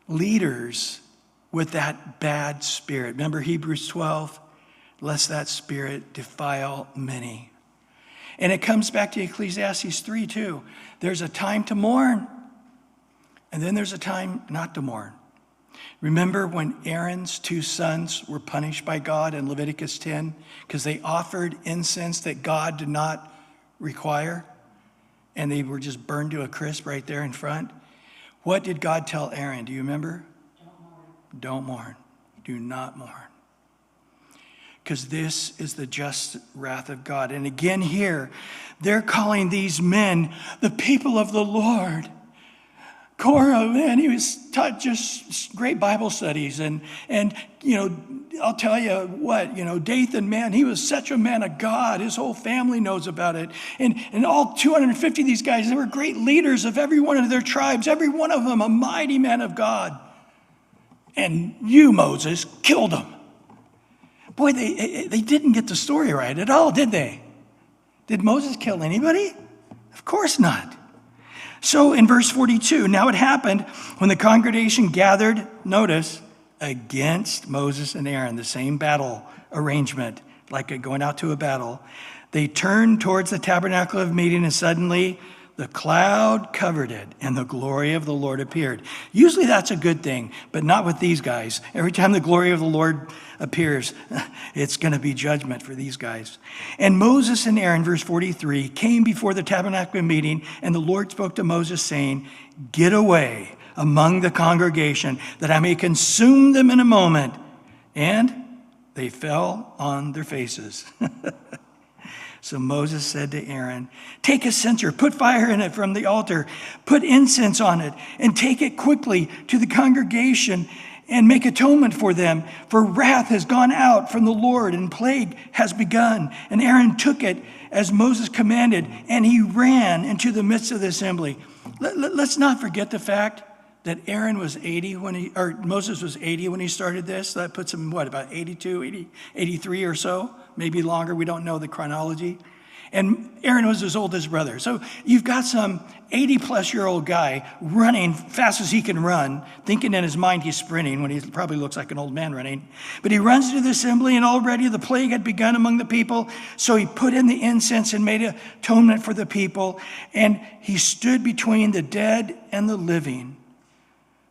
leaders with that bad spirit. Remember Hebrews 12? Lest that spirit defile many. And it comes back to Ecclesiastes 3 too. There's a time to mourn, and then there's a time not to mourn. Remember when Aaron's two sons were punished by God in Leviticus 10 because they offered incense that God did not require, and they were just burned to a crisp right there in front? What did God tell Aaron? Do you remember? Don't mourn. Do not mourn. Because this is the just wrath of God. And again here, they're calling these men the people of the Lord. Korah, man, he was taught just great Bible studies. And I'll tell you what, Dathan, man, he was such a man of God. His whole family knows about it. And all 250 of these guys, they were great leaders of every one of their tribes, every one of them a mighty man of God. And you, Moses, killed them. Boy, they didn't get the story right at all, did they? Did Moses kill anybody? Of course not. So in verse 42, now it happened when the congregation gathered, notice, against Moses and Aaron, the same battle arrangement, like going out to a battle. They turned towards the tabernacle of meeting, and suddenly The cloud covered it, and the glory of the Lord appeared. Usually that's a good thing, but not with these guys. Every time the glory of the Lord appears, it's going to be judgment for these guys. And Moses and Aaron, verse 43, came before the tabernacle meeting, and the Lord spoke to Moses, saying, "Get away among the congregation, that I may consume them in a moment." And they fell on their faces. So Moses said to Aaron, "Take a censer, put fire in it from the altar, put incense on it, and take it quickly to the congregation and make atonement for them. For wrath has gone out from the Lord, and plague has begun." And Aaron took it as Moses commanded, and he ran into the midst of the assembly. Let's not forget the fact that Aaron was 80 Moses was 80 when he started this. That puts him, about 82, 83 or so, maybe longer. We don't know the chronology. And Aaron was as old as his brother. So you've got some 80-plus-year-old guy running fast as he can run, thinking in his mind he's sprinting when he probably looks like an old man running. But he runs into the assembly, and already the plague had begun among the people. So he put in the incense and made atonement for the people. And he stood between the dead and the living.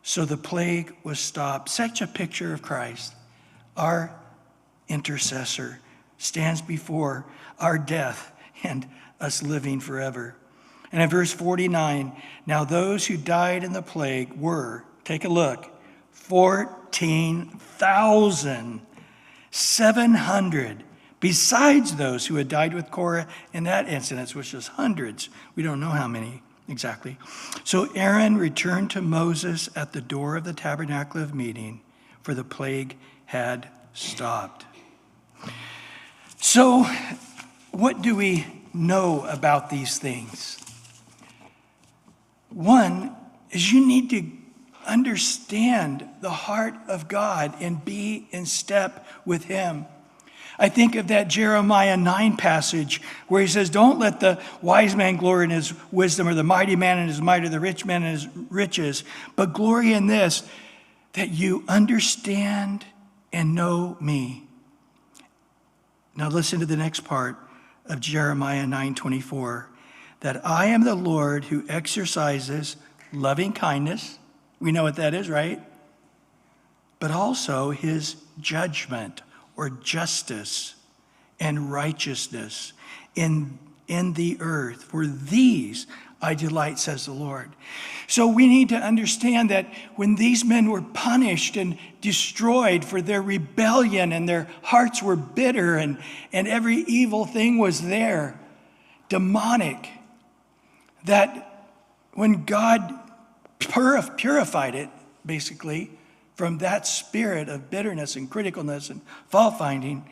So the plague was stopped. Such a picture of Christ. Our intercessor stands before our death and us living forever. And in verse 49, now those who died in the plague were, take a look, 14,700, besides those who had died with Korah in that incident, which was hundreds. We don't know how many exactly. So Aaron returned to Moses at the door of the tabernacle of meeting, for the plague had stopped. So what do we know about these things? One is you need to understand the heart of God and be in step with him. I think of that Jeremiah 9 passage where he says, "Don't let the wise man glory in his wisdom, or the mighty man in his might, or the rich man in his riches, but glory in this, that you understand and know me." Now listen to the next part of Jeremiah 9:24, "that I am the Lord who exercises loving kindness." We know what that is, right? "But also his judgment," or justice, "and righteousness in the earth. For these I delight, says the Lord." So we need to understand that when these men were punished and destroyed for their rebellion, and their hearts were bitter, and every evil thing was there, demonic, that when God purified it, basically, from that spirit of bitterness and criticalness and fault finding,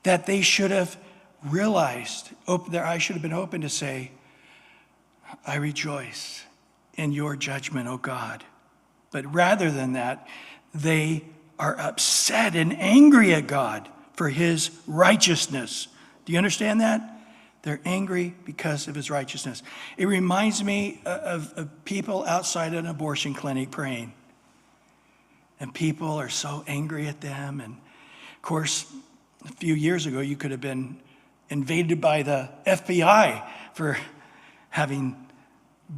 that they should have realized, their eyes should have been open to say, "I rejoice in your judgment, O God." But rather than that, they are upset and angry at God for his righteousness. Do you understand that? They're angry because of his righteousness. It reminds me of people outside an abortion clinic praying. And people are so angry at them. And of course, a few years ago, you could have been invaded by the FBI for having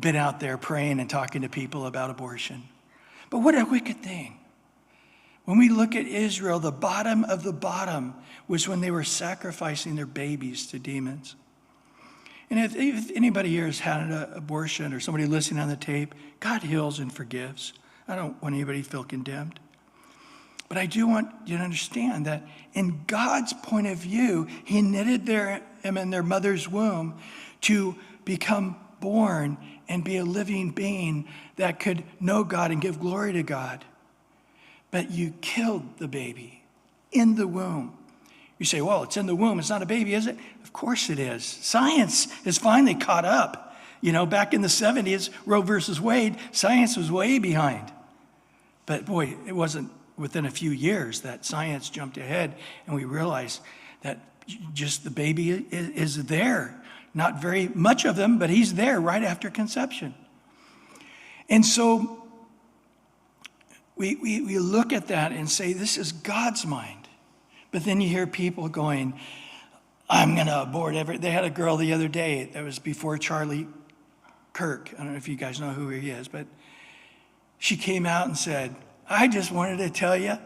been out there praying and talking to people about abortion. But what a wicked thing. When we look at Israel, the bottom of the bottom was when they were sacrificing their babies to demons. And if anybody here has had an abortion, or somebody listening on the tape, God heals and forgives. I don't want anybody to feel condemned. But I do want you to understand that in God's point of view, he knitted them in their mother's womb to become born and be a living being that could know God and give glory to God. But you killed the baby in the womb. You say, well, it's in the womb. It's not a baby, is it? Of course it is. Science has finally caught up. Back in the 70s, Roe versus Wade, science was way behind. But boy, it wasn't within a few years that science jumped ahead, and we realized that just the baby is there. Not very much of them, but he's there right after conception. And so we look at that and say, this is God's mind. But then you hear people going, I'm going to abort every. They had a girl the other day, that was before Charlie Kirk. I don't know if you guys know who he is, but she came out and said, I just wanted to tell you,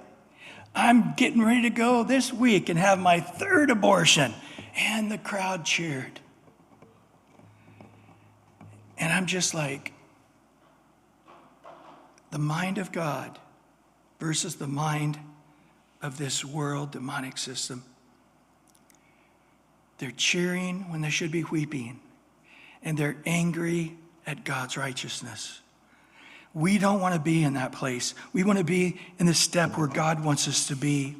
I'm getting ready to go this week and have my 3rd abortion. And the crowd cheered. And I'm just like, the mind of God versus the mind of this world demonic system. They're cheering when they should be weeping, and they're angry at God's righteousness. We don't want to be in that place. We want to be in the step where God wants us to be.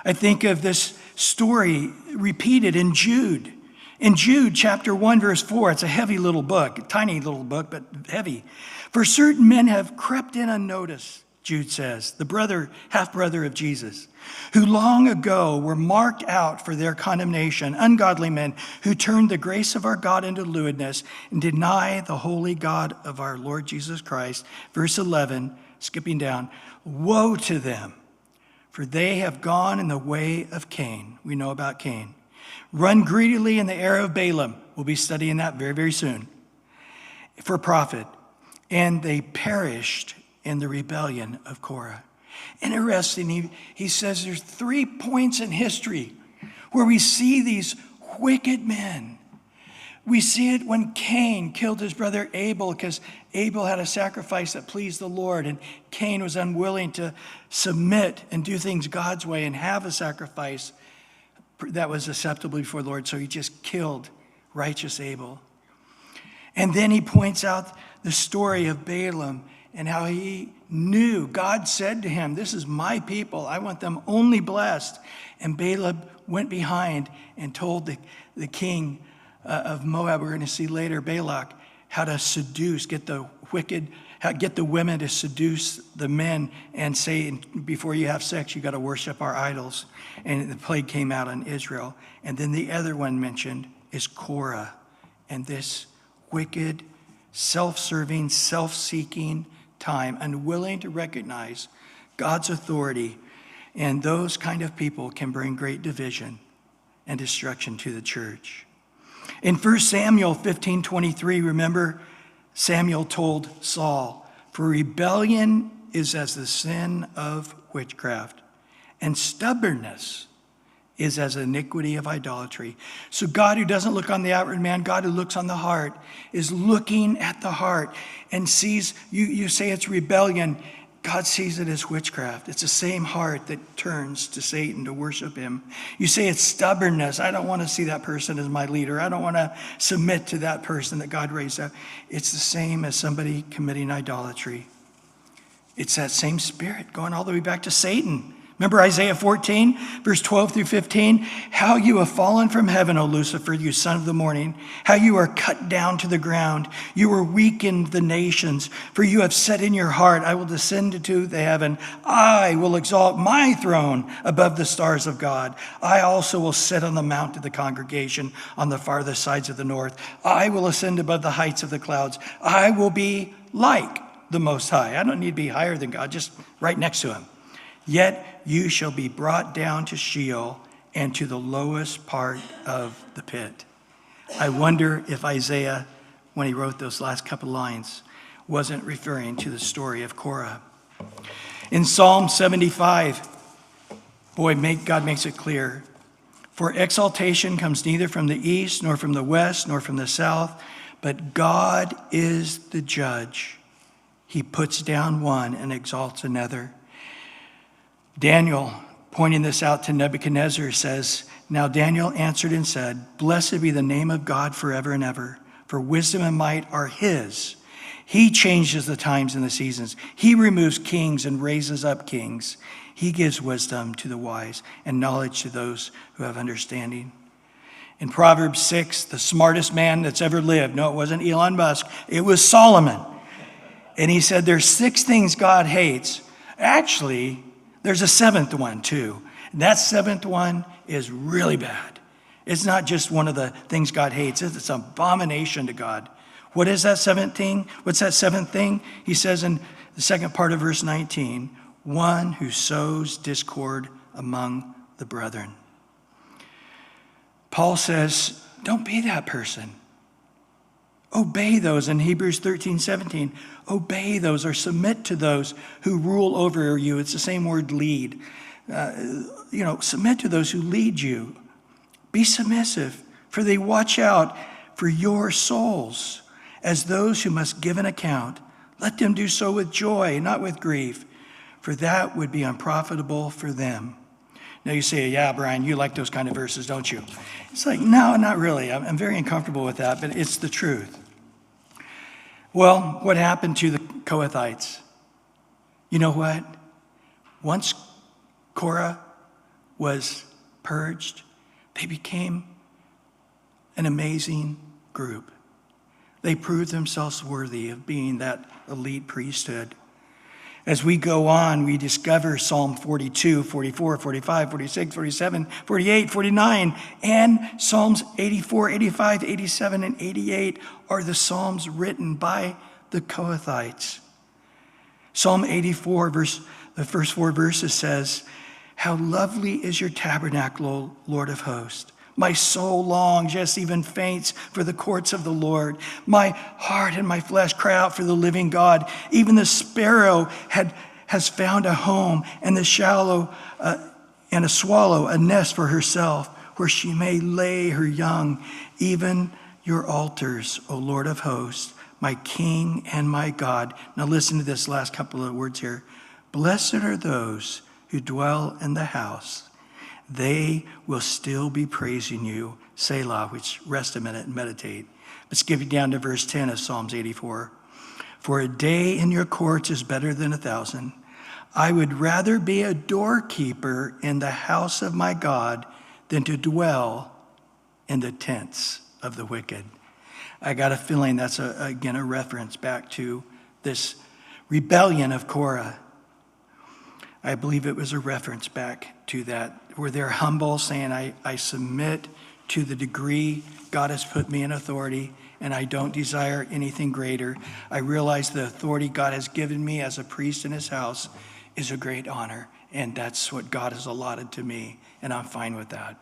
I think of this story repeated in Jude. In Jude chapter 1, verse 4, it's a heavy little book, a tiny little book, but heavy. For certain men have crept in unnoticed, Jude says, the half-brother of Jesus, who long ago were marked out for their condemnation, ungodly men who turned the grace of our God into lewdness and deny the holy God of our Lord Jesus Christ. Verse 11, skipping down, woe to them, for they have gone in the way of Cain. We know about Cain. Run greedily in the error of Balaam. We'll be studying that very, very soon. For profit. And they perished in the rebellion of Korah. Interesting, he says there's 3 points in history where we see these wicked men. We see it when Cain killed his brother Abel because Abel had a sacrifice that pleased the Lord, and Cain was unwilling to submit and do things God's way and have a sacrifice that was acceptable before the Lord, so he just killed righteous Abel. And then he points out the story of Balaam and how he knew, God said to him, this is my people, I want them only blessed. And Balaam went behind and told the king of Moab, we're going to see later, Balak, how to seduce, get the women to seduce the men and say, before you have sex, you got to worship our idols. And the plague came out on Israel. And then the other one mentioned is Korah, and this wicked, self-serving, self-seeking time, unwilling to recognize God's authority. And those kind of people can bring great division and destruction to the church. In 1 Samuel 15:23, remember, Samuel told Saul, for rebellion is as the sin of witchcraft, and stubbornness is as iniquity of idolatry. So God, who doesn't look on the outward man, God who looks on the heart, is looking at the heart and sees, you say it's rebellion, God sees it as witchcraft. It's the same heart that turns to Satan to worship him. You say it's stubbornness. I don't want to see that person as my leader. I don't want to submit to that person that God raised up. It's the same as somebody committing idolatry. It's that same spirit going all the way back to Satan. Remember Isaiah 14, verse 12 through 15? How you have fallen from heaven, O Lucifer, you son of the morning. How you are cut down to the ground. You are weakened the nations. For you have said in your heart, I will descend to the heaven. I will exalt my throne above the stars of God. I also will sit on the mount of the congregation on the farthest sides of the north. I will ascend above the heights of the clouds. I will be like the Most High. I don't need to be higher than God, just right next to him. Yet you shall be brought down to Sheol and to the lowest part of the pit. I wonder if Isaiah, when he wrote those last couple lines, wasn't referring to the story of Korah. In Psalm 75, God makes it clear. For exaltation comes neither from the east, nor from the west, nor from the south, but God is the judge. He puts down one and exalts another. Daniel, pointing this out to Nebuchadnezzar, says, now Daniel answered and said, blessed be the name of God forever and ever, for wisdom and might are his. He changes the times and the seasons. He removes kings and raises up kings. He gives wisdom to the wise and knowledge to those who have understanding. In Proverbs 6, the smartest man that's ever lived, no, it wasn't Elon Musk, it was Solomon. And he said there's 6 things God hates. Actually, there's a 7th one too. And that 7th one is really bad. It's not just one of the things God hates. It's an abomination to God. What is that 7th thing? What's that 7th thing? He says in the second part of verse 19, one who sows discord among the brethren. Paul says, don't be that person. Obey those in Hebrews 13:17. Obey those or submit to those who rule over you. It's the same word, lead. Submit to those who lead you. Be submissive, for they watch out for your souls as those who must give an account. Let them do so with joy, not with grief, for that would be unprofitable for them. Now you say, yeah, Bryan, you like those kind of verses, don't you? It's like, no, not really. I'm very uncomfortable with that, but it's the truth. Well, what happened to the Kohathites? You know what? Once Korah was purged, they became an amazing group. They proved themselves worthy of being that elite priesthood. As we go on, we discover Psalm 42, 44, 45, 46, 47, 48, 49, and Psalms 84, 85, 87, and 88 are the Psalms written by the Kohathites. Psalm 84, the first 4 verses says, "How lovely is your tabernacle, Lord of hosts. My soul longs, yes, even faints for the courts of the Lord. My heart and my flesh cry out for the living God. Even the sparrow has found a home, and the and a swallow a nest for herself, where she may lay her young. Even your altars, O Lord of hosts, my King and my God." Now listen to this last couple of words here. "Blessed are those who dwell in the house. They will still be praising you." Selah, which rest a minute and meditate. Let's skip it down to verse 10 of Psalms 84. "For a day in your courts is better than 1,000. I would rather be a doorkeeper in the house of my God than to dwell in the tents of the wicked." I got a feeling that's, again, a reference back to this rebellion of Korah. I believe it was a reference back to that, where they're humble, saying, I submit to the degree God has put me in authority, and I don't desire anything greater. I realize the authority God has given me as a priest in his house is a great honor, and that's what God has allotted to me, and I'm fine with that.